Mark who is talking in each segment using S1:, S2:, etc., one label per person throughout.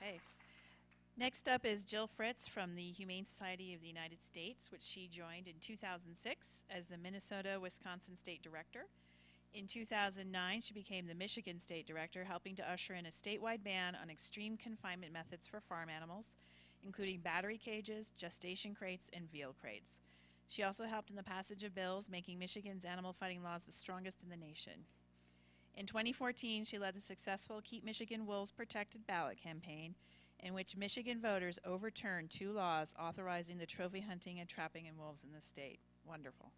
S1: Okay. Next up is Jill Fritz from the Humane Society of the United States, which she joined in 2006 as the Minnesota-Wisconsin State Director. In 2009, she became the Michigan State Director, helping to usher in a statewide ban on extreme confinement methods for farm animals, including battery cages, gestation crates, and veal crates. She also helped in the passage of bills, making Michigan's animal fighting laws the strongest in the nation. In 2014, she led the successful Keep Michigan Wolves Protected ballot campaign, in which Michigan voters overturned 2 laws authorizing the trophy hunting and trapping of wolves in the state. Wonderful.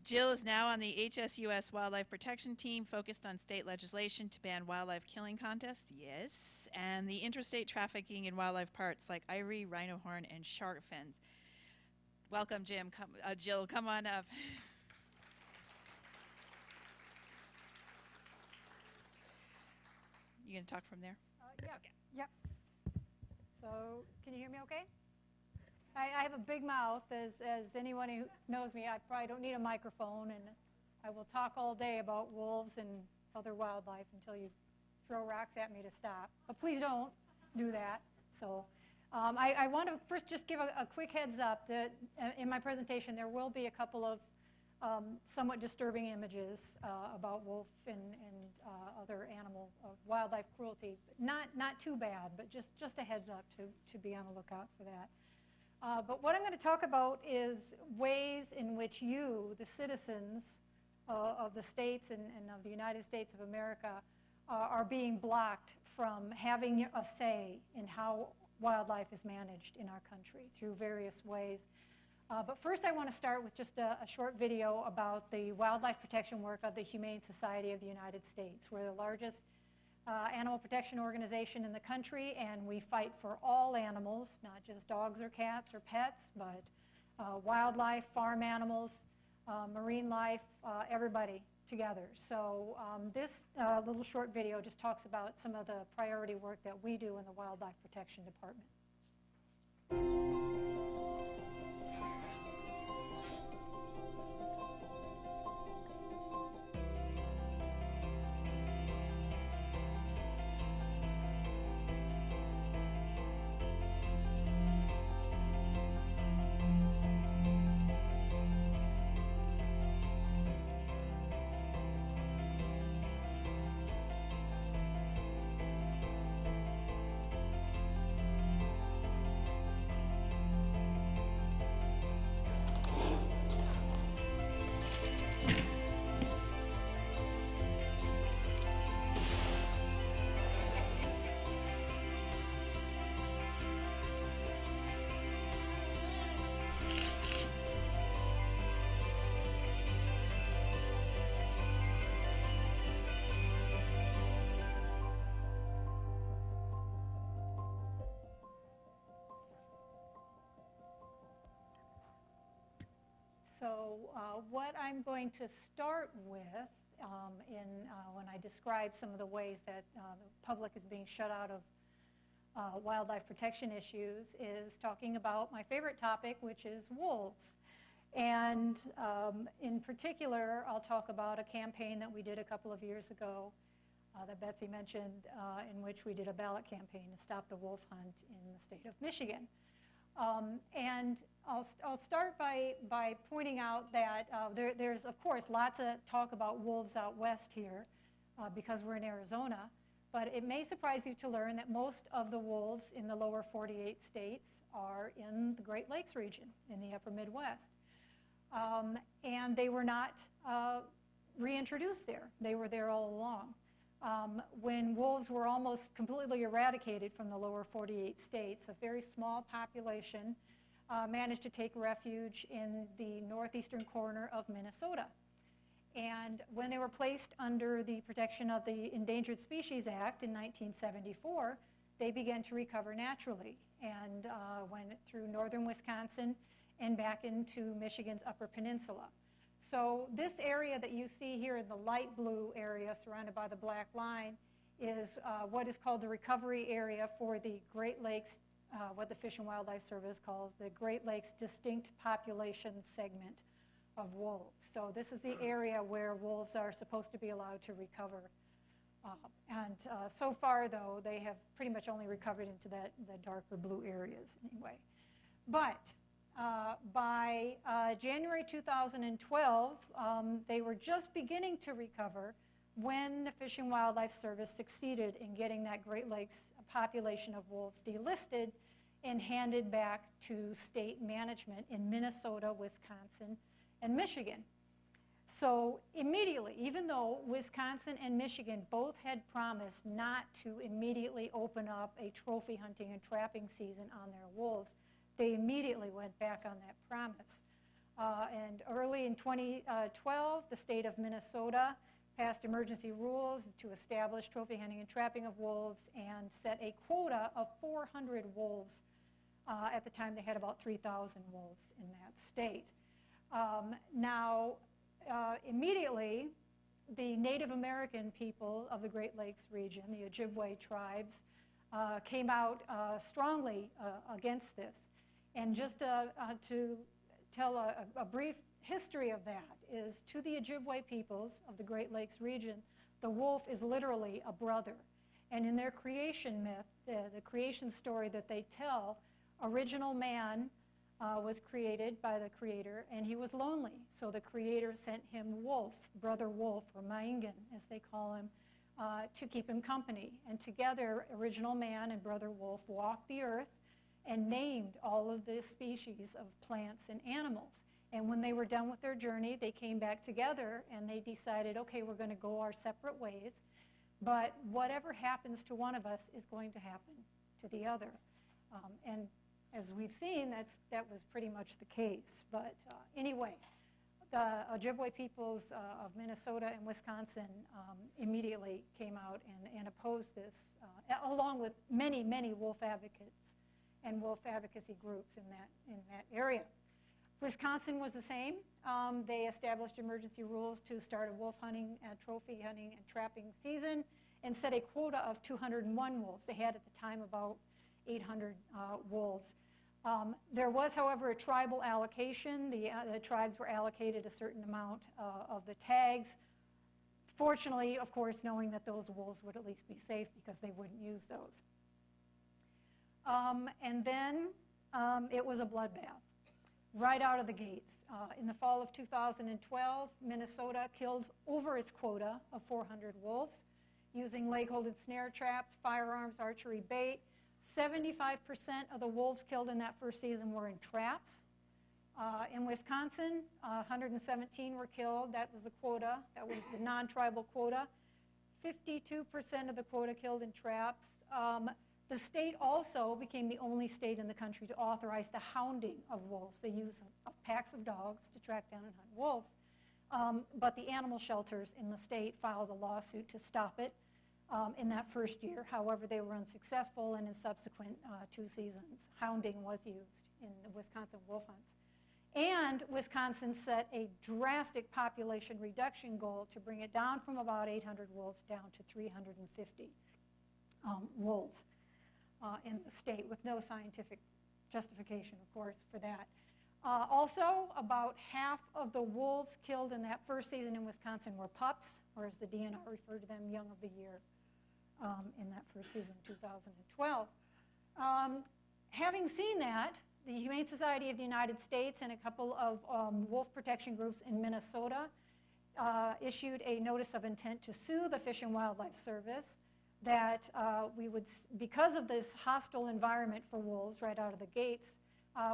S1: Jill is now on the HSUS Wildlife Protection Team, focused on state legislation to ban wildlife killing contests, yes, and the interstate trafficking in wildlife parts like ivory, rhino horn, and shark fins. Welcome, Jill, come on up. You gonna talk from there?
S2: Yeah. Okay. Yep. So, can you hear me okay? I have a big mouth, as anyone who knows me. I probably don't need a microphone, and I will talk all day about wolves and other wildlife until you throw rocks at me to stop. But please don't do that. So, I want to first just give a quick heads up that in my presentation there will be a couple of somewhat disturbing images about wolf and other animal wildlife cruelty. Not too bad, but just a heads up to be on the lookout for that. But what I'm going to talk about is ways in which you, the citizens of the states and of the United States of America, are being blocked from having a say in how wildlife is managed in our country through various ways. But first I want to start with just a short video about the wildlife protection work of the Humane Society of the United States. We're the largest animal protection organization in the country, and we fight for all animals, not just dogs or cats or pets, but wildlife, farm animals, marine life, everybody together. So this little short video just talks about some of the priority work that we do in the Wildlife Protection Department. So what I'm going to start with when I describe some of the ways that the public is being shut out of wildlife protection issues is talking about my favorite topic, which is wolves. And in particular, I'll talk about a campaign that we did a couple of years ago that Betsy mentioned, in which we did a ballot campaign to stop the wolf hunt in the state of Michigan. And I'll start by pointing out that there's, of course, lots of talk about wolves out west here because we're in Arizona. But it may surprise you to learn that most of the wolves in the lower 48 states are in the Great Lakes region, in the upper Midwest. And they were not reintroduced there. They were there all along. When wolves were almost completely eradicated from the lower 48 states, a very small population managed to take refuge in the northeastern corner of Minnesota. And when they were placed under the protection of the Endangered Species Act in 1974, they began to recover naturally and went through northern Wisconsin and back into Michigan's Upper Peninsula. So this area that you see here in the light blue area surrounded by the black line is what is called the recovery area for the Great Lakes, what the Fish and Wildlife Service calls the Great Lakes Distinct Population Segment of wolves. So this is the area where wolves are supposed to be allowed to recover So far, though, they have pretty much only recovered into the darker blue areas anyway. But by January 2012, they were just beginning to recover when the Fish and Wildlife Service succeeded in getting that Great Lakes population of wolves delisted and handed back to state management in Minnesota, Wisconsin, and Michigan. So immediately, even though Wisconsin and Michigan both had promised not to immediately open up a trophy hunting and trapping season on their wolves, they immediately went back on that promise. And early in 2012, the state of Minnesota passed emergency rules to establish trophy hunting and trapping of wolves and set a quota of 400 wolves. At the time, they had about 3,000 wolves in that state. Immediately, the Native American people of the Great Lakes region, the Ojibwe tribes, came out strongly against this. And just to tell a brief history of that is, to the Ojibwe peoples of the Great Lakes region, the wolf is literally a brother. And in their creation myth, the creation story that they tell, original man was created by the Creator, and he was lonely. So the Creator sent him Wolf, Brother Wolf, or Maingan, as they call him, to keep him company. And together, original man and Brother Wolf walked the earth and named all of the species of plants and animals. And when they were done with their journey, they came back together and they decided, okay, we're going to go our separate ways, but whatever happens to one of us is going to happen to the other. And as we've seen, that was pretty much the case. But anyway, the Ojibwe peoples of Minnesota and Wisconsin immediately came out and opposed this, along with many, many wolf advocates and wolf advocacy groups in that area. Wisconsin was the same. They established emergency rules to start a wolf hunting, trophy hunting, and trapping season, and set a quota of 201 wolves. They had at the time about 800 wolves. There was, however, a tribal allocation. The tribes were allocated a certain amount of the tags. Fortunately, of course, knowing that those wolves would at least be safe because they wouldn't use those. And then it was a bloodbath right out of the gates. In the fall of 2012, Minnesota killed over its quota of 400 wolves using leg-hold and snare traps, firearms, archery bait. 75% of the wolves killed in that first season were in traps. In Wisconsin, 117 were killed. That was the quota. That was the non-tribal quota. 52% of the quota killed in traps. The state also became the only state in the country to authorize the hounding of wolves. They use packs of dogs to track down and hunt wolves. But the animal shelters in the state filed a lawsuit to stop it in that first year. However, they were unsuccessful, and in subsequent 2 seasons, hounding was used in the Wisconsin wolf hunts. And Wisconsin set a drastic population reduction goal to bring it down from about 800 wolves down to 350 wolves in the state, with no scientific justification, of course, for that. Also, about half of the wolves killed in that first season in Wisconsin were pups, or as the DNR referred to them, young of the year, in that first season, 2012. Having seen that, the Humane Society of the United States and a couple of wolf protection groups in Minnesota issued a notice of intent to sue the Fish and Wildlife Service, that we would, because of this hostile environment for wolves right out of the gates,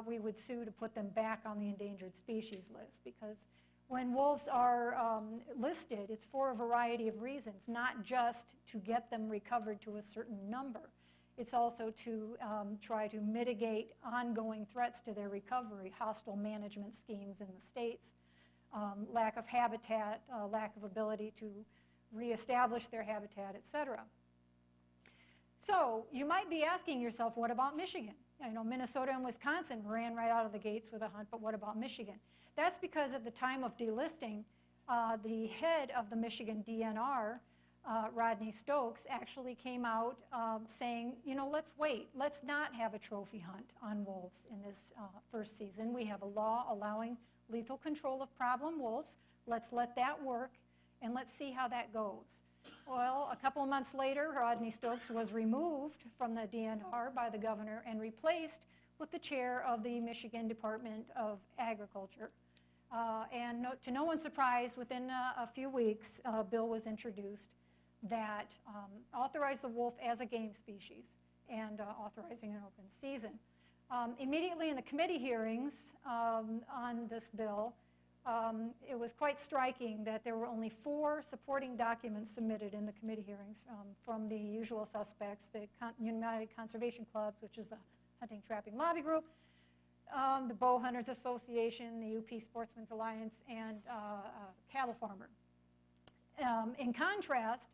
S2: we would sue to put them back on the endangered species list. Because when wolves are listed, it's for a variety of reasons, not just to get them recovered to a certain number. It's also to try to mitigate ongoing threats to their recovery, hostile management schemes in the states, lack of habitat, lack of ability to reestablish their habitat, etc. So you might be asking yourself, what about Michigan? I know Minnesota and Wisconsin ran right out of the gates with a hunt, but what about Michigan? That's because at the time of delisting, the head of the Michigan DNR, Rodney Stokes, actually came out saying, let's wait. Let's not have a trophy hunt on wolves in this first season. We have a law allowing lethal control of problem wolves. Let's let that work, and let's see how that goes. Well, a couple of months later, Rodney Stokes was removed from the DNR by the governor and replaced with the chair of the Michigan Department of Agriculture. And to no one's surprise, within a few weeks, a bill was introduced that authorized the wolf as a game species and authorizing an open season. Immediately in the committee hearings on this bill, it was quite striking that there were only 4 supporting documents submitted in the committee hearings from the usual suspects, the United Conservation Clubs, which is the Hunting Trapping Lobby Group, the Bow Hunters Association, the UP Sportsmen's Alliance, and Cattle Farmer. In contrast,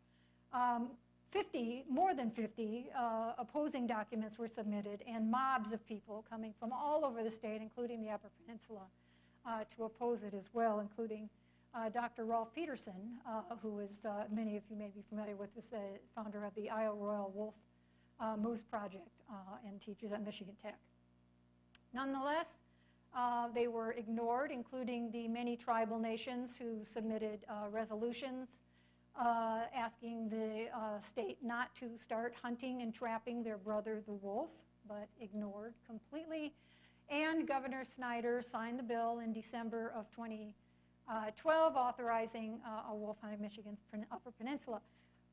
S2: more than 50 opposing documents were submitted, and mobs of people coming from all over the state, including the Upper Peninsula, to oppose it as well, including Dr. Rolf Peterson, who is, many of you may be familiar with, is the founder of the Isle Royal Wolf Moose Project and teaches at Michigan Tech. Nonetheless, they were ignored, including the many tribal nations who submitted resolutions asking the state not to start hunting and trapping their brother, the wolf, but ignored completely. And Governor Snyder signed the bill in December of 2012, authorizing a wolf hunt in Michigan's Upper Peninsula.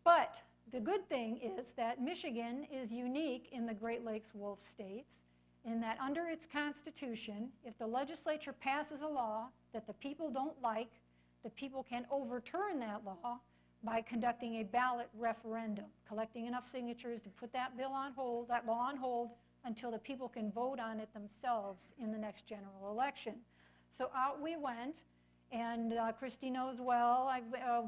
S2: But the good thing is that Michigan is unique in the Great Lakes wolf states in that under its constitution, if the legislature passes a law that the people don't like, the people can overturn that law by conducting a ballot referendum, collecting enough signatures to put that bill on hold, that law on hold, until the people can vote on it themselves in the next general election. So out we went, and Christy knows well,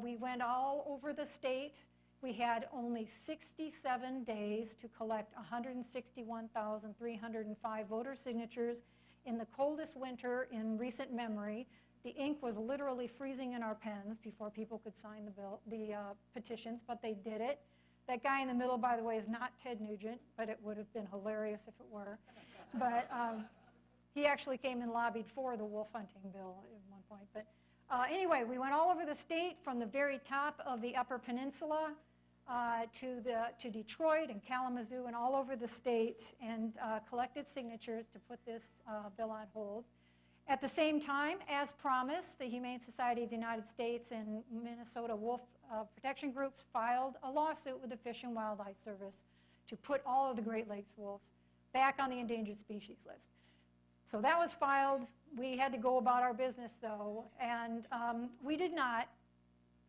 S2: we went all over the state. We had only 67 days to collect 161,305 voter signatures in the coldest winter in recent memory. The ink was literally freezing in our pens before people could sign the petitions, but they did it. That guy in the middle, by the way, is not Ted Nugent, but it would have been hilarious if it were. But he actually came and lobbied for the wolf hunting bill at one point. But anyway, we went all over the state from the very top of the Upper Peninsula to Detroit and Kalamazoo and all over the state and collected signatures to put this bill on hold. At the same time, as promised, the Humane Society of the United States and Minnesota Wolf Protection Groups filed a lawsuit with the Fish and Wildlife Service to put all of the Great Lakes wolves back on the endangered species list. So that was filed. We had to go about our business, though, and we did not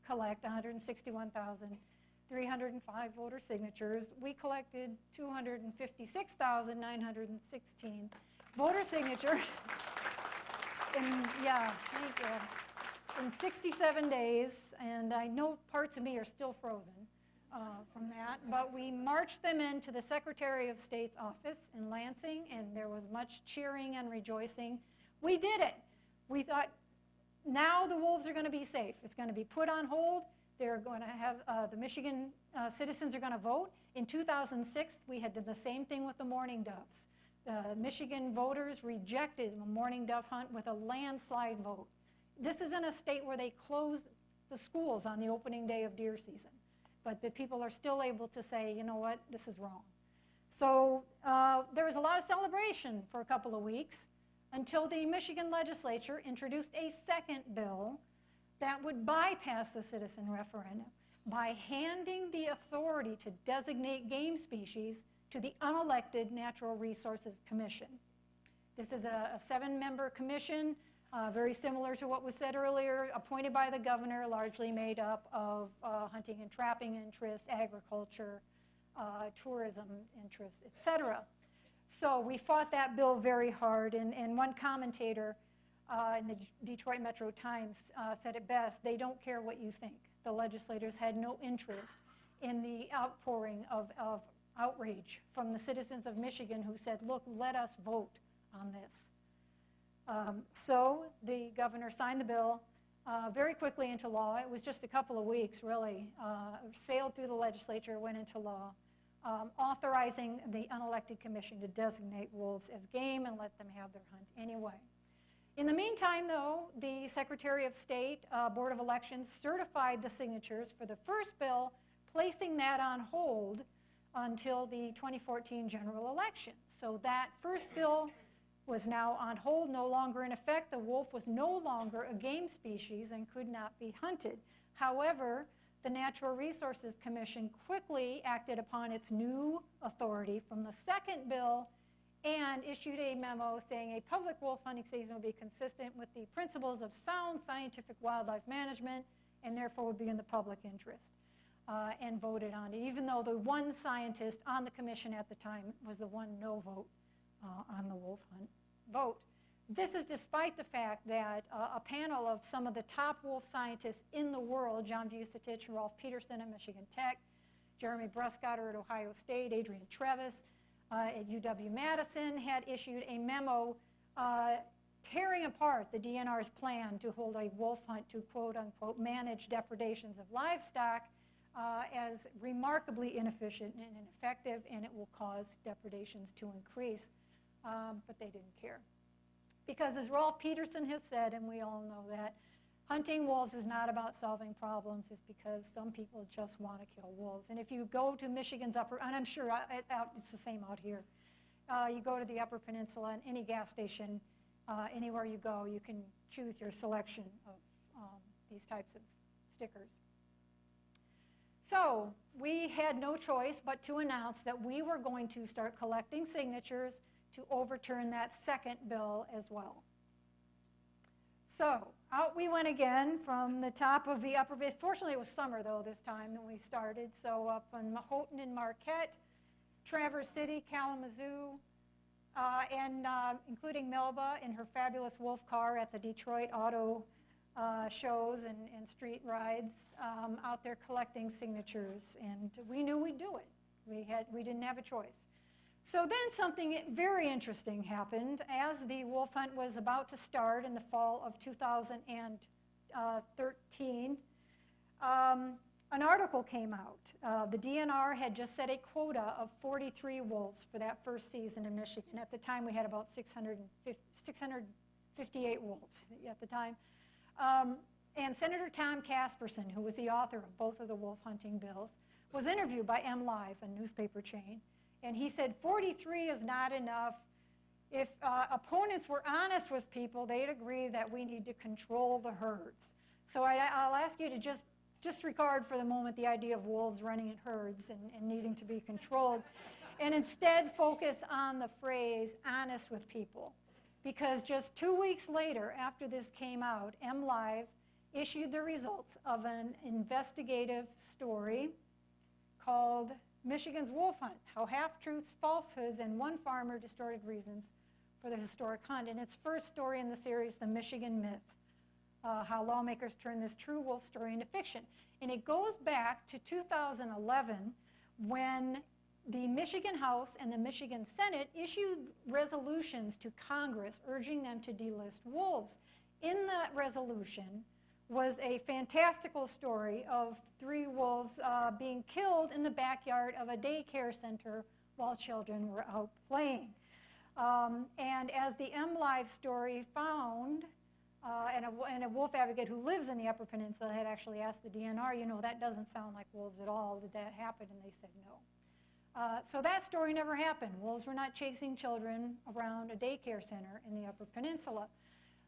S2: collect 161,305 voter signatures. We collected 256,916 voter signatures. In 67 days, and I know parts of me are still frozen from that, but we marched them into the Secretary of State's office in Lansing, and there was much cheering and rejoicing. We did it. We thought, now the wolves are going to be safe. It's going to be put on hold. They're going to have, the Michigan citizens are going to vote. In 2006, we had done the same thing with the mourning doves. The Michigan voters rejected a mourning dove hunt with a landslide vote. This is in a state where they closed the schools on the opening day of deer season. But the people are still able to say, you know what, this is wrong. So there was a lot of celebration for a couple of weeks until the Michigan legislature introduced a second bill that would bypass the citizen referendum by handing the authority to designate game species to the unelected Natural Resources Commission. This is a 7-member commission, very similar to what was said earlier, appointed by the governor, largely made up of hunting and trapping interests, agriculture, tourism interests, etc. So we fought that bill very hard, and one commentator in the Detroit Metro Times said it best: they don't care what you think. The legislators had no interest in the outpouring of outrage from the citizens of Michigan who said, look, let us vote on this. So the governor signed the bill very quickly into law. It was just a couple of weeks, really. Sailed through the legislature, went into law, authorizing the unelected commission to designate wolves as game and let them have their hunt anyway. In the meantime, though, the Secretary of State Board of Elections certified the signatures for the first bill, placing that on hold until the 2014 general election. So that first bill was now on hold, no longer in effect. The wolf was no longer a game species and could not be hunted. However, the Natural Resources Commission quickly acted upon its new authority from the second bill and issued a memo saying a public wolf hunting season will be consistent with the principles of sound scientific wildlife management and therefore would be in the public interest, and voted on it, even though the one scientist on the commission at the time was the one no vote on the wolf hunt vote. This is despite the fact that a panel of some of the top wolf scientists in the world, John Vucetich, Rolf Peterson at Michigan Tech, Jeremy Bruscotter at Ohio State, Adrian Trevis at UW-Madison, had issued a memo tearing apart the DNR's plan to hold a wolf hunt to quote-unquote manage depredations of livestock as remarkably inefficient and ineffective, and it will cause depredations to increase. But they didn't care. Because as Rolf Peterson has said, and we all know that, hunting wolves is not about solving problems. It's because some people just want to kill wolves. And if you go to Michigan's upper, and I'm sure it's the same out here, you go to the Upper Peninsula and any gas station, anywhere you go, you can choose your selection of these types of stickers. So we had no choice but to announce that we were going to start collecting signatures to overturn that second bill as well. So out we went again from the top of the upper, fortunately it was summer though this time when we started, so up in Houghton and Marquette, Traverse City, Kalamazoo, and including Melba in her fabulous wolf car at the Detroit Auto shows and street rides, out there collecting signatures, and we knew we'd do it. We didn't have a choice. So then something very interesting happened. As the wolf hunt was about to start in the fall of 2013, an article came out. The DNR had just set a quota of 43 wolves for that first season in Michigan. At the time, we had about 658 wolves at the time. And Senator Tom Casperson, who was the author of both of the wolf hunting bills, was interviewed by MLive, a newspaper chain. And he said 43 is not enough. If opponents were honest with people, they'd agree that we need to control the herds. So I'll ask you to just disregard for the moment the idea of wolves running in herds and needing to be controlled, and instead focus on the phrase honest with people. Because just 2 weeks later, after this came out, MLive issued the results of an investigative story called Michigan's Wolf Hunt, How Half-Truths, Falsehoods, and One Farmer Distorted Reasons for the Historic Hunt. And its first story in the series, The Michigan Myth, how lawmakers turned this true wolf story into fiction. And it goes back to 2011 when the Michigan House and the Michigan Senate issued resolutions to Congress urging them to delist wolves. In that resolution was a fantastical story of 3 wolves being killed in the backyard of a daycare center while children were out playing. And as the MLive story found, and a wolf advocate who lives in the Upper Peninsula had actually asked the DNR, you know, that doesn't sound like wolves at all. Did that happen? And they said no. So that story never happened. Wolves were not chasing children around a daycare center in the Upper Peninsula.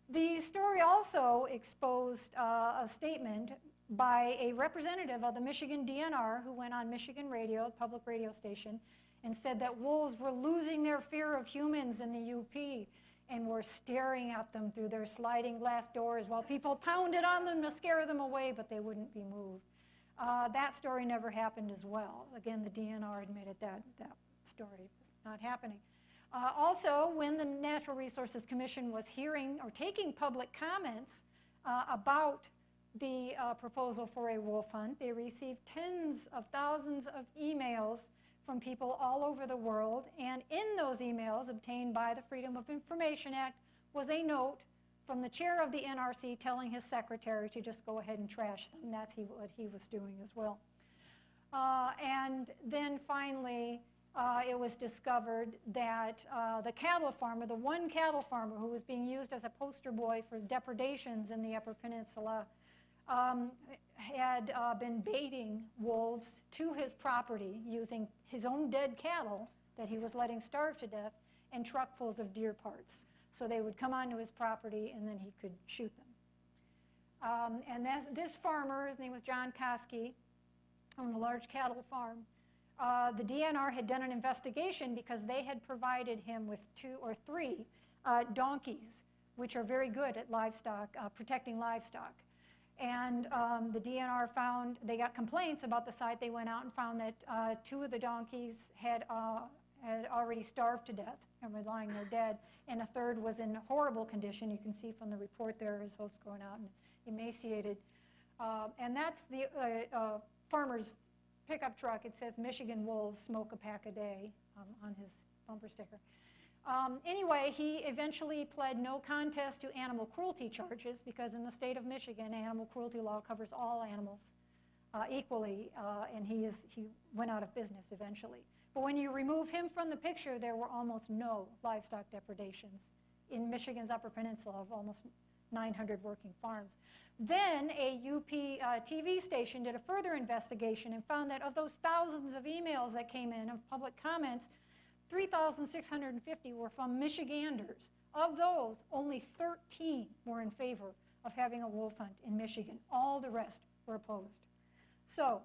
S2: The story also exposed a statement by a representative of the Michigan DNR who went on Michigan radio, public radio station, and said that wolves were losing their fear of humans in the UP and were staring at them through their sliding glass doors while people pounded on them to scare them away, but they wouldn't be moved. That story never happened as well. Again, the DNR admitted that story was not happening. Also, when the Natural Resources Commission was hearing or taking public comments about the proposal for a wolf hunt, they received tens of thousands of emails from people all over the world, and in those emails obtained by the Freedom of Information Act was a note from the chair of the NRC telling his secretary to just go ahead and trash them. That's what he was doing as well. And then finally, it was discovered that the cattle farmer, the one cattle farmer who was being used as a poster boy for depredations in the Upper Peninsula, had been baiting wolves to his property using his own dead cattle that he was letting starve to death and truckfuls of deer parts. So they would come onto his property and then he could shoot them. And this farmer, his name was John Koski, owned a large cattle farm. The DNR had done an investigation because they had provided him with 2 or 3 donkeys, which are very good at livestock, protecting livestock. And the DNR found, they got complaints about the site. They went out and found that 2 of the donkeys had already starved to death and were lying there dead, and a third was in horrible condition. You can see from the report there his hoofs going out and emaciated. And that's the farmer's pickup truck. It says Michigan wolves smoke a pack a day on his bumper sticker. Anyway, he eventually pled no contest to animal cruelty charges because in the state of Michigan, animal cruelty law covers all animals equally, and he went out of business eventually. But when you remove him from the picture, there were almost no livestock depredations in Michigan's Upper Peninsula of almost 900 working farms. Then a UP TV station did a further investigation and found that of those thousands of emails that came in of public comments, 3,650 were from Michiganders. Of those, only 13 were in favor of having a wolf hunt in Michigan. All the rest were opposed. So,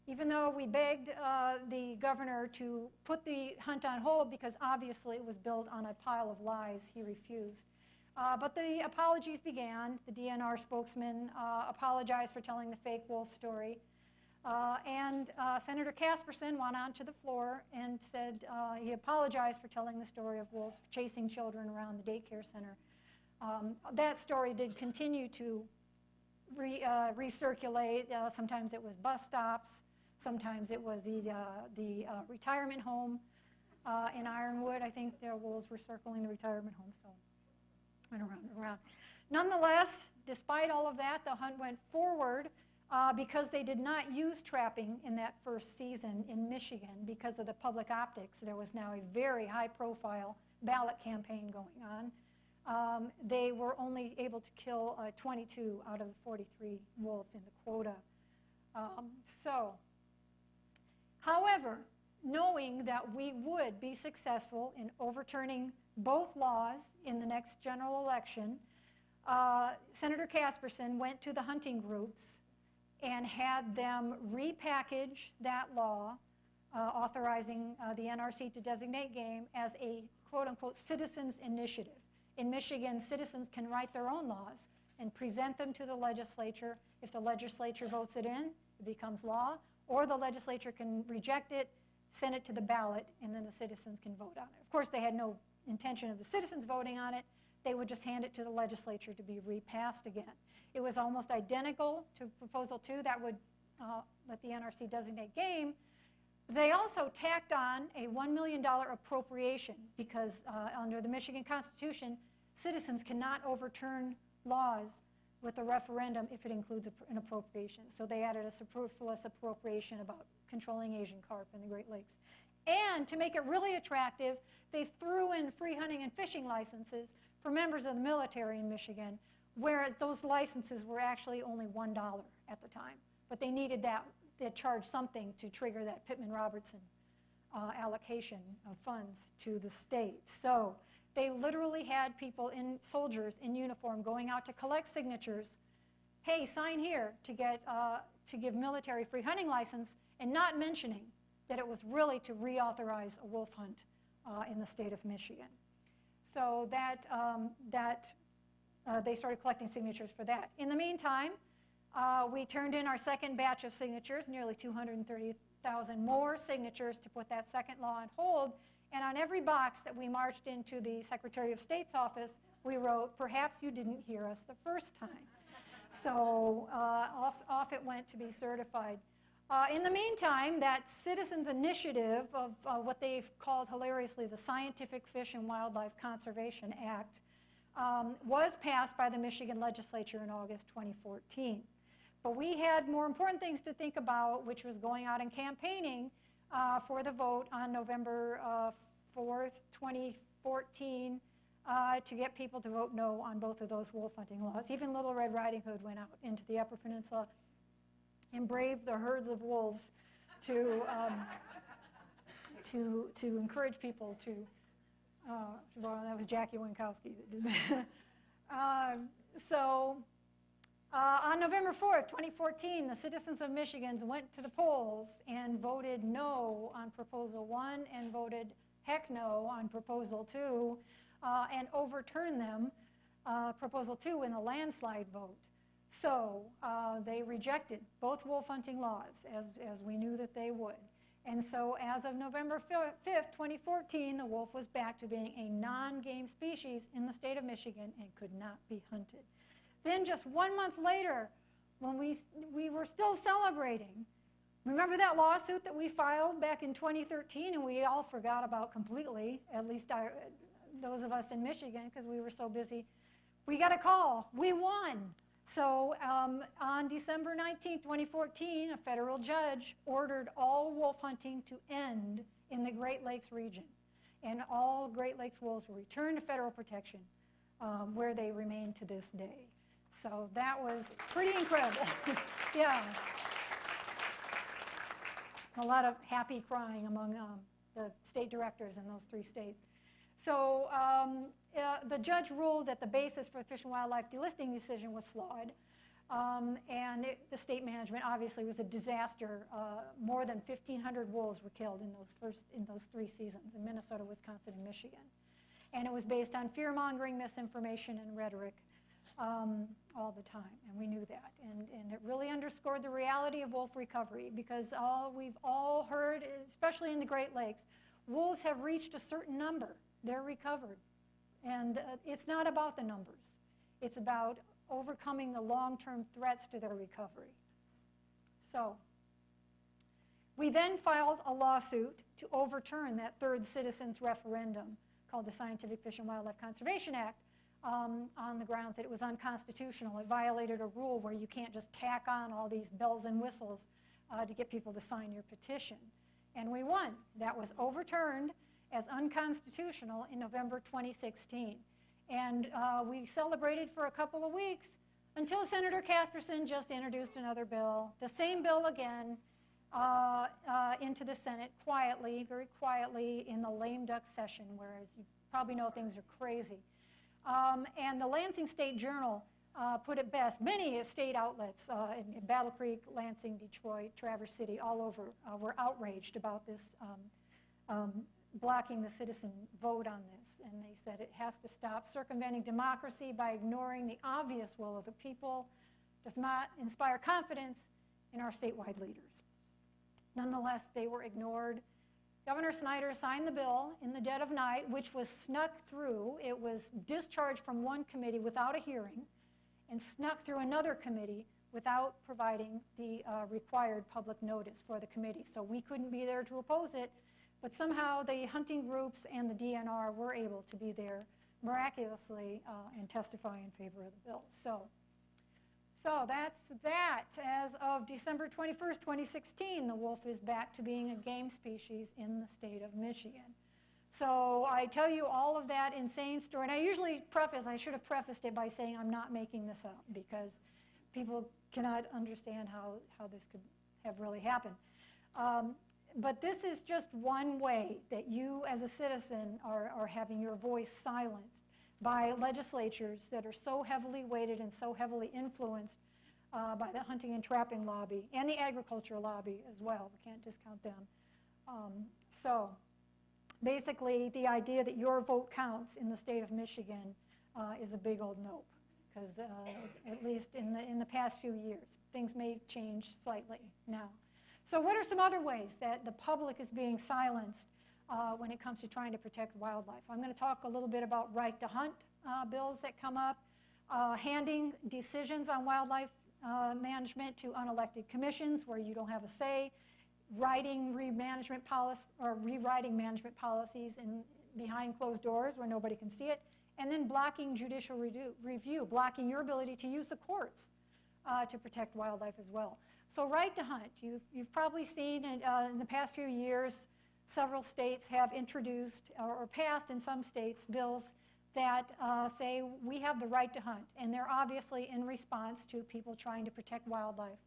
S2: even though we begged the governor to put the hunt on hold because obviously it was built on a pile of lies, he refused. But the apologies began. The DNR spokesman apologized for telling the fake wolf story. And Senator Casperson went onto the floor and said he apologized for telling the story of wolves chasing children around the daycare center. That story did continue to recirculate. Sometimes it was bus stops. Sometimes it was the retirement home in Ironwood. I think the wolves were circling the retirement home, so went around and around. Nonetheless, despite all of that, the hunt went forward because they did not use trapping in that first season in Michigan because of the public optics. There was now a very high-profile ballot campaign going on. They were only able to kill 22 out of the 43 wolves in the quota. However, knowing that we would be successful in overturning both laws in the next general election, Senator Casperson went to the hunting groups and had them repackage that law authorizing the NRC to designate game as a quote-unquote citizens initiative. In Michigan, citizens can write their own laws and present them to the legislature. If the legislature votes it in, it becomes law, or the legislature can reject it, send it to the ballot, and then the citizens can vote on it. Of course, they had no intention of the citizens voting on it. They would just hand it to the legislature to be repassed again. It was almost identical to Proposal 2 that would let the NRC designate game. They also tacked on a $1 million appropriation because under the Michigan Constitution, citizens cannot overturn laws with a referendum if it includes an appropriation. So they added a superfluous appropriation about controlling Asian carp in the Great Lakes. And to make it really attractive, they threw in free hunting and fishing licenses for members of the military in Michigan, whereas those licenses were actually only $1 at the time. But they needed that, they charged something to trigger that Pittman-Robertson allocation of funds to the state. So they literally had people, soldiers in uniform, going out to collect signatures. Hey, sign here to give military free hunting license, and not mentioning that it was really to reauthorize a wolf hunt in the state of Michigan. So they started collecting signatures for that. In the meantime, we turned in our second batch of signatures, nearly 230,000 more signatures to put that second law on hold. And on every box that we marched into the Secretary of State's office, we wrote, "Perhaps you didn't hear us the first time." So off it went to be certified. In the meantime, that citizens initiative of what they've called hilariously the Scientific Fish and Wildlife Conservation Act was passed by the Michigan legislature in August 2014. But we had more important things to think about, which was going out and campaigning for the vote on November 4th, 2014, to get people to vote no on both of those wolf hunting laws. Even Little Red Riding Hood went out into the Upper Peninsula and braved the herds of wolves to encourage people to, well, that was Jackie Winkowski that did that. On November 4th, 2014, the citizens of Michigan went to the polls and voted no on Proposal 1 and voted heck no on Proposal 2 and overturned them, Proposal 2, in a landslide vote. So they rejected both wolf hunting laws, as we knew that they would. And so as of November 5th, 2014, the wolf was back to being a non-game species in the state of Michigan and could not be hunted. Then just 1 month later, when we were still celebrating, remember that lawsuit that we filed back in 2013 and we all forgot about completely, at least those of us in Michigan, because we were so busy. We got a call. We won. So on December 19th, 2014, a federal judge ordered all wolf hunting to end in the Great Lakes region. And all Great Lakes wolves were returned to federal protection, where they remain to this day. So that was pretty incredible. Yeah. A lot of happy crying among the state directors in those 3 states. So the judge ruled that the basis for the Fish and Wildlife delisting decision was flawed. And the state management obviously was a disaster. More than 1,500 wolves were killed in those 3 seasons in Minnesota, Wisconsin, and Michigan. And it was based on fear-mongering, misinformation, and rhetoric all the time, and we knew that. And it really underscored the reality of wolf recovery, because we've all heard, especially in the Great Lakes, wolves have reached a certain number. They're recovered. And it's not about the numbers. It's about overcoming the long-term threats to their recovery. So we then filed a lawsuit to overturn that 3rd citizens referendum called the Scientific Fish and Wildlife Conservation Act, on the grounds that it was unconstitutional. It violated a rule where you can't just tack on all these bells and whistles to get people to sign your petition. And we won. That was overturned as unconstitutional in November 2016. And we celebrated for a couple of weeks until Senator Casperson just introduced another bill, the same bill again, into the Senate quietly, very quietly, in the lame duck session, where, as you probably know, things are crazy. And the Lansing State Journal put it best. Many state outlets in Battle Creek, Lansing, Detroit, Traverse City, all over were outraged about this blocking the citizen vote on this. And they said it has to stop circumventing democracy by ignoring the obvious will of the people, does not inspire confidence in our statewide leaders. Nonetheless, they were ignored. Governor Snyder signed the bill in the dead of night, which was snuck through. It was discharged from one committee without a hearing and snuck through another committee without providing the required public notice for the committee. So we couldn't be there to oppose it, but somehow the hunting groups and the DNR were able to be there miraculously and testify in favor of the bill. So that's that. As of December 21st, 2016, the wolf is back to being a game species in the state of Michigan. So I tell you all of that insane story, and I usually I should have prefaced it by saying I'm not making this up, because people cannot understand how this could have really happened. But this is just one way that you as a citizen are having your voice silenced by legislatures that are so heavily weighted and so heavily influenced by the hunting and trapping lobby and the agriculture lobby as well. We can't discount them. So basically, the idea that your vote counts in the state of Michigan is a big old nope, because at least in the past few years, things may change slightly now. So what are some other ways that the public is being silenced when it comes to trying to protect wildlife? I'm going to talk a little bit about right to hunt bills that come up, handing decisions on wildlife management to unelected commissions where you don't have a say, rewriting management management policies behind closed doors where nobody can see it, and then blocking judicial review, blocking your ability to use the courts to protect wildlife as well. So right to hunt, you've probably seen in the past few years, several states have introduced or passed in some states bills that say we have the right to hunt, and they're obviously in response to people trying to protect wildlife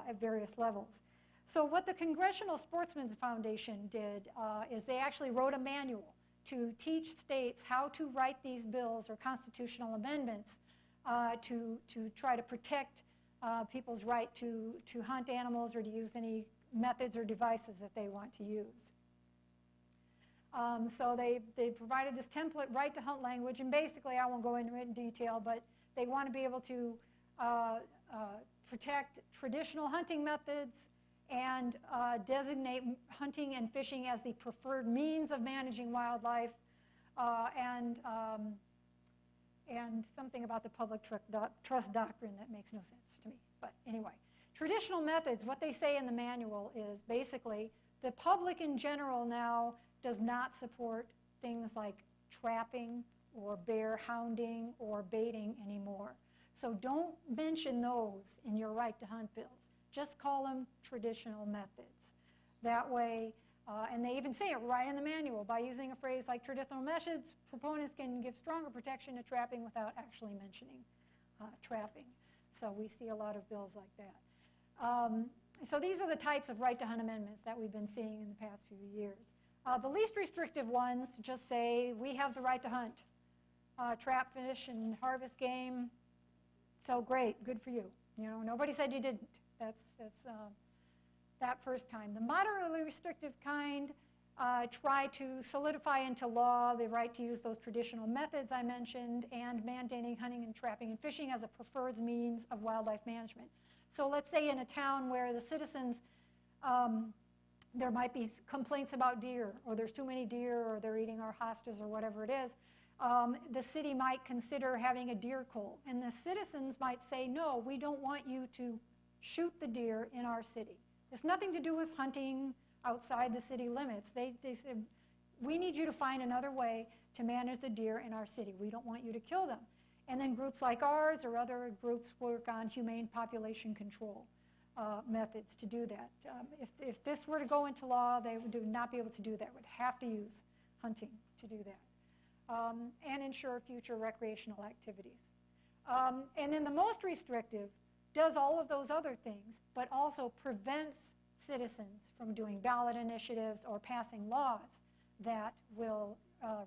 S2: at various levels. So what the Congressional Sportsmen's Foundation did is they actually wrote a manual to teach states how to write these bills or constitutional amendments to try to protect people's right to hunt animals or to use any methods or devices that they want to use. So they provided this template right to hunt language, and basically I won't go into it in detail, but they want to be able to protect traditional hunting methods and designate hunting and fishing as the preferred means of managing wildlife, and something about the public trust doctrine that makes no sense to me. But anyway, traditional methods, what they say in the manual is basically the public in general now does not support things like trapping or bear hounding or baiting anymore. So don't mention those in your right to hunt bills. Just call them traditional methods. That way, and they even say it right in the manual, by using a phrase like traditional methods, proponents can give stronger protection to trapping without actually mentioning trapping. So we see a lot of bills like that. So these are the types of right to hunt amendments that we've been seeing in the past few years. The least restrictive ones just say we have the right to hunt, trap, fish, and harvest game. So great, good for you. You know, nobody said you didn't. That's that first time. The moderately restrictive kind try to solidify into law the right to use those traditional methods I mentioned and mandating hunting and trapping and fishing as a preferred means of wildlife management. So let's say in a town where the citizens, there might be complaints about deer, or there's too many deer, or they're eating our hostas, or whatever it is. The city might consider having a deer cull, and the citizens might say, no, we don't want you to shoot the deer in our city. It's nothing to do with hunting outside the city limits. They said, we need you to find another way to manage the deer in our city. We don't want you to kill them. And then groups like ours or other groups work on humane population control methods to do that. If this were to go into law, they would not be able to do that. Would have to use hunting to do that. And ensure future recreational activities. And then the most restrictive does all of those other things, but also prevents citizens from doing ballot initiatives or passing laws that will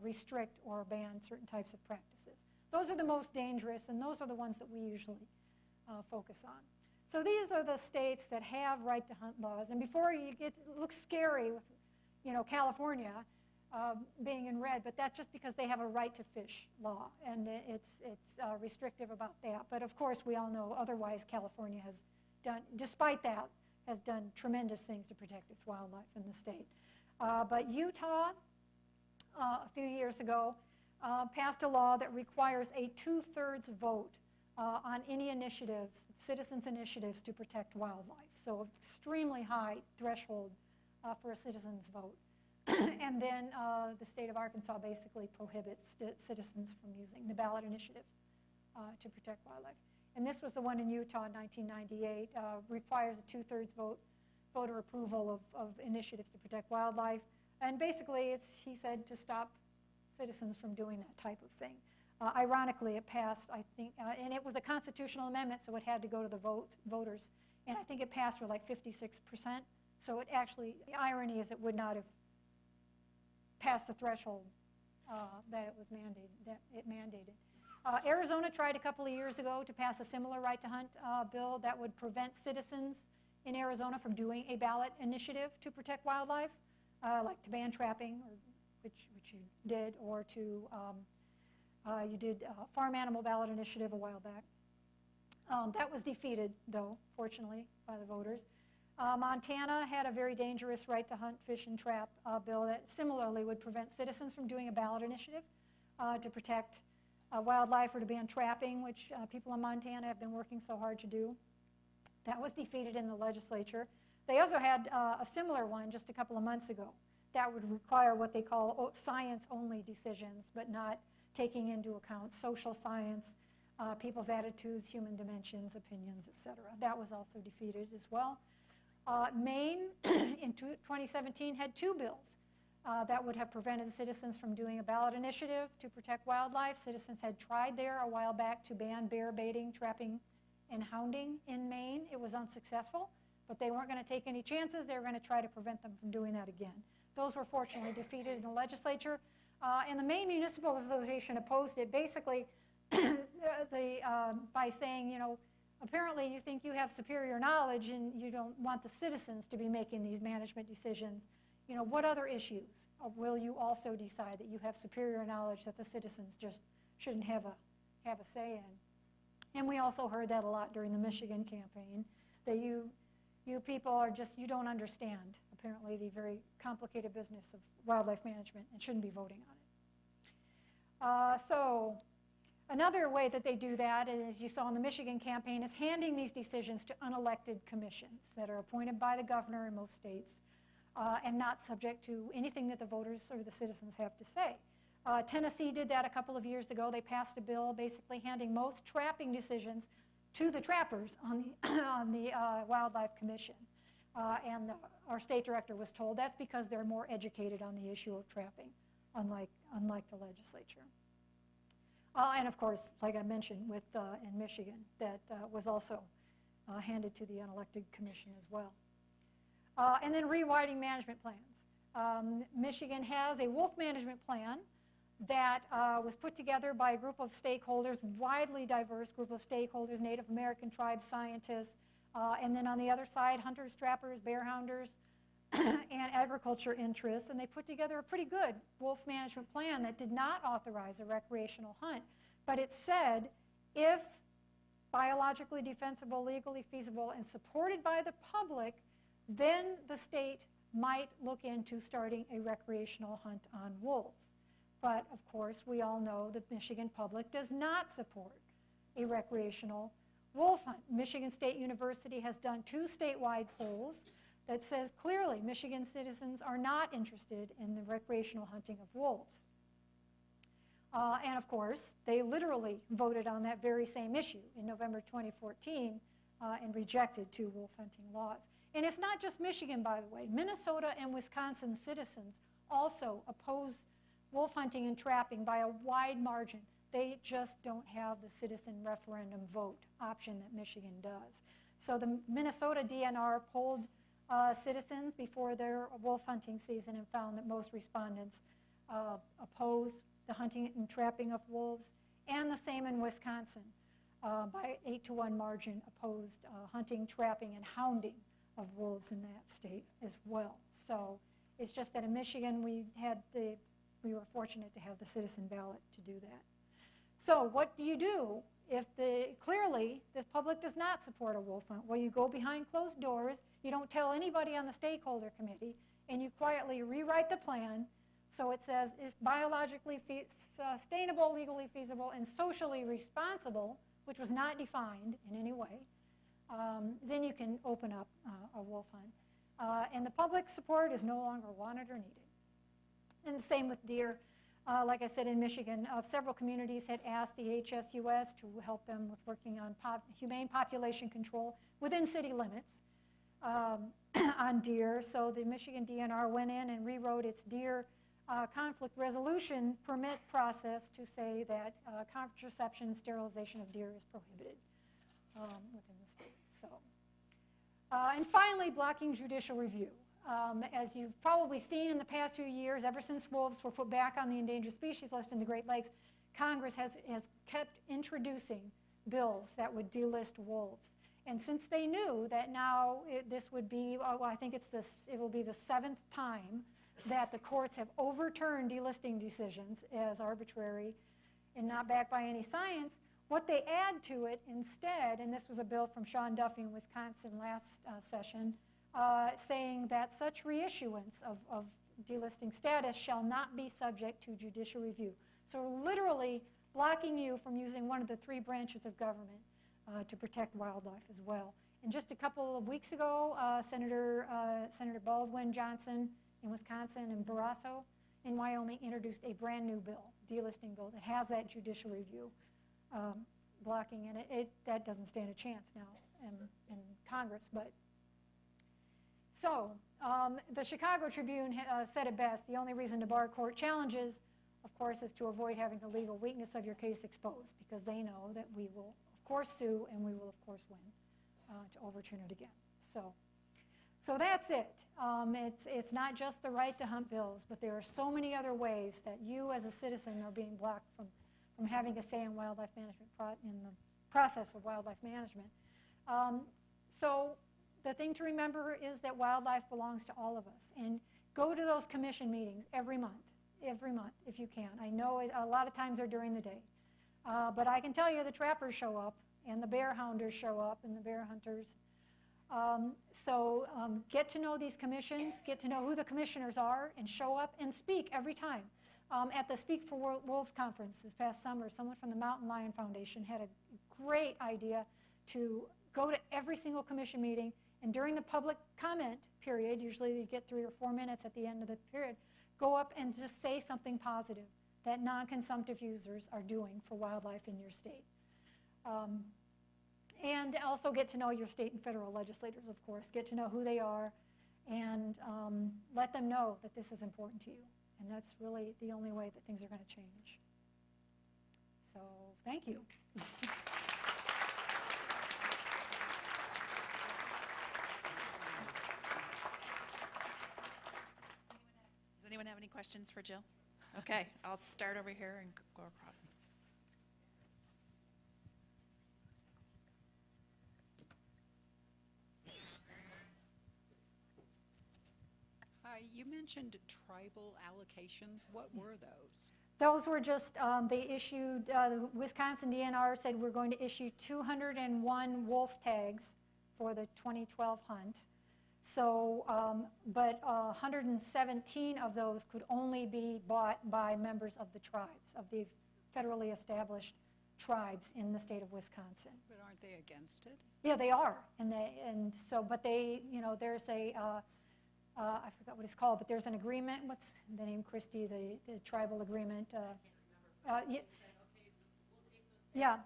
S2: restrict or ban certain types of practices. Those are the most dangerous, and those are the ones that we usually focus on. So these are the states that have right to hunt laws. And before you get, it looks scary with, you know, California being in red, but that's just because they have a right to fish law, and it's restrictive about that. But of course, we all know otherwise California has done, despite that, has done tremendous things to protect its wildlife in the state. But Utah, a few years ago, passed a law that requires a 2/3 vote on any initiatives, citizens' initiatives to protect wildlife. So extremely high threshold for a citizen's vote. And then the state of Arkansas basically prohibits citizens from using the ballot initiative to protect wildlife. And this was the one in Utah in 1998, requires a 2/3 voter approval of initiatives to protect wildlife. And basically it's, he said, to stop citizens from doing that type of thing. Ironically, it passed, I think, and it was a constitutional amendment, so it had to go to the voters. And I think it passed with like 56%. So it actually, the irony is it would not have passed the threshold that it mandated. Arizona tried a couple of years ago to pass a similar right to hunt bill that would prevent citizens in Arizona from doing a ballot initiative to protect wildlife, like to ban trapping, or, which you did, or to, you did a farm animal ballot initiative a while back. That was defeated, though, fortunately, by the voters. Montana had a very dangerous right to hunt, fish, and trap bill that similarly would prevent citizens from doing a ballot initiative to protect wildlife or to ban trapping, which people in Montana have been working so hard to do. That was defeated in the legislature. They also had a similar one just a couple of months ago that would require what they call science-only decisions, but not taking into account social science, people's attitudes, human dimensions, opinions, etc. That was also defeated as well. Maine, in 2017, had 2 bills that would have prevented citizens from doing a ballot initiative to protect wildlife. Citizens had tried there a while back to ban bear baiting, trapping, and hounding in Maine. It was unsuccessful, but they weren't going to take any chances. They were going to try to prevent them from doing that again. Those were fortunately defeated in the legislature. And the Maine Municipal Association opposed it basically by saying, you know, apparently you think you have superior knowledge and you don't want the citizens to be making these management decisions. You know, what other issues will you also decide that you have superior knowledge that the citizens just shouldn't have a say in? And we also heard that a lot during the Michigan campaign, that you people are just, you don't understand, apparently, the very complicated business of wildlife management and shouldn't be voting on it. So another way that they do that, as you saw in the Michigan campaign, is handing these decisions to unelected commissions that are appointed by the governor in most states and not subject to anything that the voters or the citizens have to say. Tennessee did that a couple of years ago. They passed a bill basically handing most trapping decisions to the trappers on the Wildlife Commission. And our state director was told that's because they're more educated on the issue of trapping, unlike the legislature. And of course, like I mentioned, in Michigan, that was also handed to the unelected commission as well. And then rewilding management plans. Michigan has a wolf management plan that was put together by a group of stakeholders, widely diverse group of stakeholders, Native American tribes, scientists, and then on the other side, hunters, trappers, bear hounders, and agriculture interests. And they put together a pretty good wolf management plan that did not authorize a recreational hunt. But it said, if biologically defensible, legally feasible, and supported by the public, then the state might look into starting a recreational hunt on wolves. But of course, we all know the Michigan public does not support a recreational wolf hunt. Michigan State University has done 2 statewide polls that says clearly Michigan citizens are not interested in the recreational hunting of wolves. And of course, they literally voted on that very same issue in November 2014 and rejected 2 wolf hunting laws. And it's not just Michigan, by the way. Minnesota and Wisconsin citizens also oppose wolf hunting and trapping by a wide margin. They just don't have the citizen referendum vote option that Michigan does. So the Minnesota DNR polled citizens before their wolf hunting season and found that most respondents oppose the hunting and trapping of wolves, and the same in Wisconsin. By 8-to-1 margin opposed hunting, trapping, and hounding of wolves in that state as well. So it's just that in Michigan we were fortunate to have the citizen ballot to do that. So what do you do if clearly the public does not support a wolf hunt? Well, you go behind closed doors, you don't tell anybody on the stakeholder committee, and you quietly rewrite the plan so it says if biologically sustainable, legally feasible, and socially responsible, which was not defined in any way, then you can open up a wolf hunt. And the public support is no longer wanted or needed. And the same with deer. Like I said, in Michigan, several communities had asked the HSUS to help them with working on humane population control within city limits on deer. So the Michigan DNR went in and rewrote its deer conflict resolution permit process to say that contraception and sterilization of deer is prohibited within the state. So, and finally, blocking judicial review. As you've probably seen in the past few years, ever since wolves were put back on the endangered species list in the Great Lakes, Congress has kept introducing bills that would delist wolves. And since they knew that now this would be, I think it will be the 7th time that the courts have overturned delisting decisions as arbitrary and not backed by any science, what they add to it instead, and this was a bill from Sean Duffy in Wisconsin last session, saying that such reissuance of delisting status shall not be subject to judicial review. So literally blocking you from using one of the 3 branches of government to protect wildlife as well. And just a couple of weeks ago, Senator Baldwin Johnson in Wisconsin and Barrasso in Wyoming introduced a brand new bill, delisting bill, that has that judicial review blocking, and that doesn't stand a chance now in Congress. But so the Chicago Tribune said it best: the only reason to bar court challenges, of course, is to avoid having the legal weakness of your case exposed, because they know that we will, of course, sue, and we will, of course, win to overturn it again. So that's it. It's not just the right to hunt bills, but there are so many other ways that you as a citizen are being blocked from having a say in wildlife management, in the process of wildlife management. So the thing to remember is that wildlife belongs to all of us. And go to those commission meetings every month if you can. I know a lot of times they're during the day. But I can tell you the trappers show up, and the bear hounders show up, and the bear hunters. Get to know these commissions, get to know who the commissioners are, and show up and speak every time. At the Speak for Wolves conference this past summer, someone from the Mountain Lion Foundation had a great idea to go to every single commission meeting, and during the public comment period, usually you get 3 or 4 minutes at the end of the period, go up and just say something positive that non-consumptive users are doing for wildlife in your state. And also get to know your state and federal legislators, of course. Get to know who they are, and let them know that this is important to you. And that's really the only way that things are going to change. So thank you.
S1: Does anyone have any questions for Jill? Okay, I'll start over here and go across.
S3: Hi, you mentioned tribal allocations. What were those?
S2: Those were just, they issued, the Wisconsin DNR said we're going to issue 201 wolf tags for the 2012 hunt. So, but 117 of those could only be bought by members of the tribes, of the federally established tribes in the state of Wisconsin.
S3: But aren't they against it?
S2: Yeah, they are, but they, there's a, I forgot what it's called, but there's an agreement. What's the name, Christy? The tribal agreement. Yeah.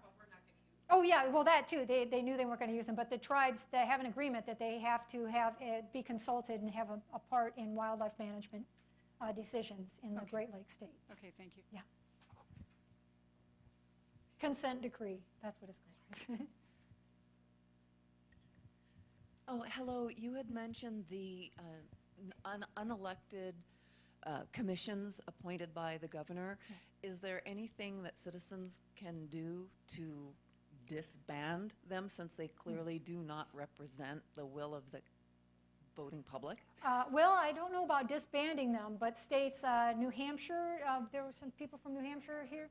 S2: Oh, yeah, well, that too. They knew they weren't going to use them, but the tribes, they have an agreement that they have to be consulted and have a part in wildlife management decisions in the Great Lakes states.
S3: Okay, thank you.
S2: Yeah. Consent decree, that's what it's called.
S4: Oh, hello. You had mentioned the unelected commissions appointed by the governor. Yeah. Is there anything that citizens can do to disband them, since they clearly do not represent the will of the voting public?
S2: Well, I don't know about disbanding them, but states, New Hampshire, there were some people from New Hampshire here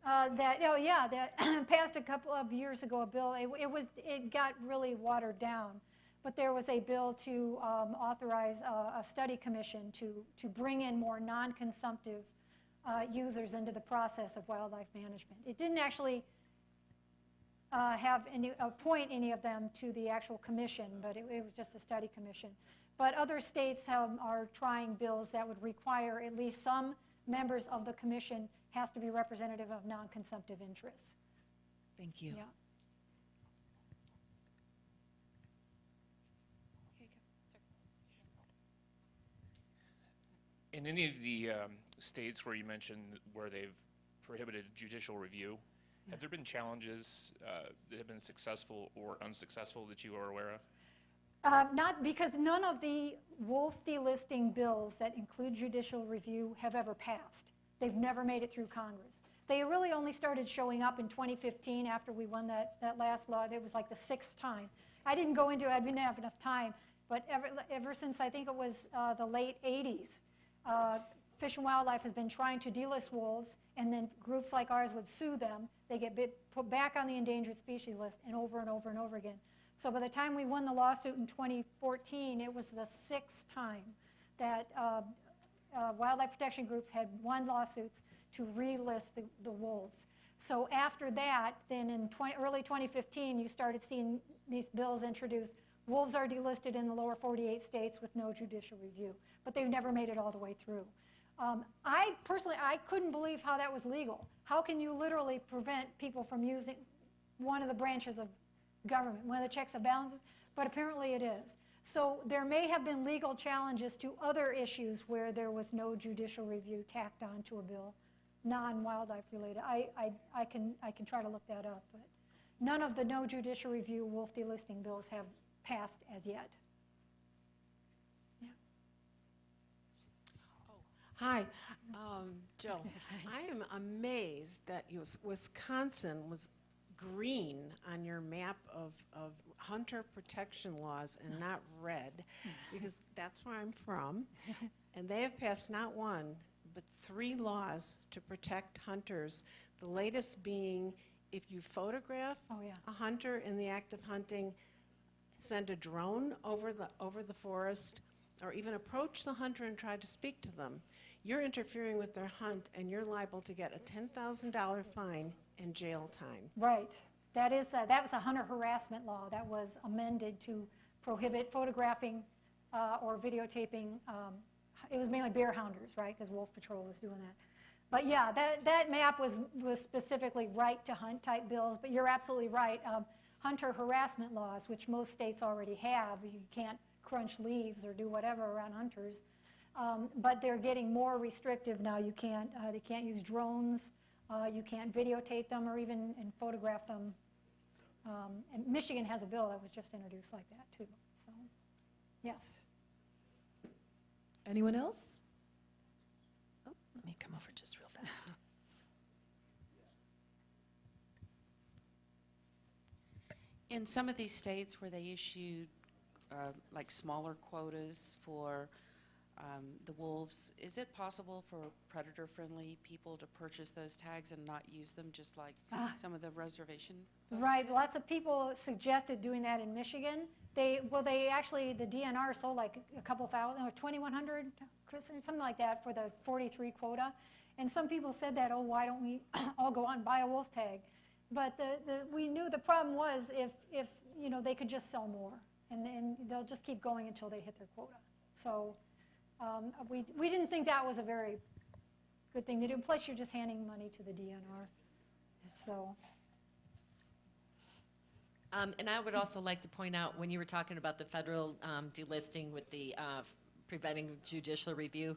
S2: that passed a couple of years ago a bill. It got really watered down, but there was a bill to authorize a study commission to bring in more non-consumptive users into the process of wildlife management. It didn't actually appoint any of them to the actual commission, but it was just a study commission. But other states are trying bills that would require at least some members of the commission has to be representative of non-consumptive interests.
S4: Thank you.
S2: Yeah.
S1: Here you go, sir.
S5: In any of the states where you mentioned where they've prohibited judicial review, have there been challenges that have been successful or unsuccessful that you are aware of?
S2: Not because none of the wolf delisting bills that include judicial review have ever passed. They've never made it through Congress. They really only started showing up in 2015 after we won that last law. It was like the 6th time. I didn't go into it, I didn't have enough time, but ever since I think it was the late 80s, Fish and Wildlife has been trying to delist wolves, and then groups like ours would sue them. They get put back on the endangered species list, and over and over and over again. So by the time we won the lawsuit in 2014, it was the 6th time that wildlife protection groups had won lawsuits to relist the wolves. So after that, then in early 2015, you started seeing these bills introduced. Wolves are delisted in the lower 48 states with no judicial review, but they've never made it all the way through. I couldn't believe how that was legal. How can you literally prevent people from one of the branches of government, one of the checks and balances, but apparently it is. So there may have been legal challenges to other issues where there was no judicial review tacked on to a bill, non-wildlife related. I can try to look that up, but none of the no judicial review wolf delisting bills have passed as yet.
S6: Hi, Jill. I am amazed that Wisconsin was green on your map of hunter protection laws and not red, because that's where I'm from. And they have passed not one, but 3 laws to protect hunters. The latest being, if you photograph a hunter in the act of hunting, send a drone over the forest, or even approach the hunter and try to speak to them, you're interfering with their hunt and you're liable to get a $10,000 fine and jail time.
S2: Right. That was a hunter harassment law that was amended to prohibit photographing or videotaping. It was mainly bear hounders, right, because Wolf Patrol was doing that. But yeah, that map was specifically right to hunt type bills, but you're absolutely right. Hunter harassment laws, which most states already have, you can't crunch leaves or do whatever around hunters, but they're getting more restrictive now. You can't, they can't use drones, you can't videotape them or even photograph them. And Michigan has a bill that was just introduced like that too. So, yes.
S7: Anyone else? Oh, let me come over just real fast.
S8: In some of these states where they issued like smaller quotas for the wolves, is it possible for predator-friendly people to purchase those tags and not use them, just like some of the reservation folks
S2: Right,
S8: did?
S2: lots of people suggested doing that in Michigan. They actually, the DNR sold like a couple thousand, or 2,100, something like that for the 43 quota. And some people said that, oh, why don't we all go out and buy a wolf tag? But we knew the problem was if you know, they could just sell more, and they'll just keep going until they hit their quota. So we didn't think that was a very good thing to do. Plus, you're just handing money to the DNR. So.
S7: And I would also like to point out, when you were talking about the federal delisting with the preventing judicial review,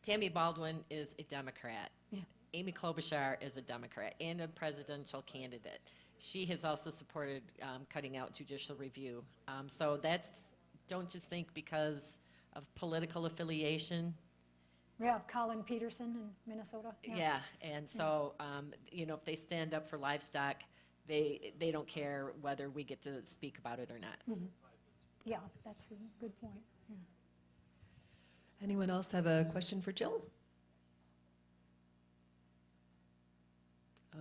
S7: Tammy Baldwin is a Democrat.
S2: Yeah.
S7: Amy Klobuchar is a Democrat and a presidential candidate. She has also supported cutting out judicial review. So don't just think because of political affiliation.
S2: Yeah, Colin Peterson in Minnesota.
S7: Yeah, and so, you know, if they stand up for livestock, they don't care whether we get to speak about it or not.
S2: Yeah, that's a good point. Yeah.
S7: Anyone else have a question for Jill?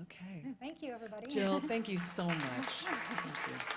S7: Okay.
S2: Thank you, everybody.
S7: Jill, thank you so much. Thank you.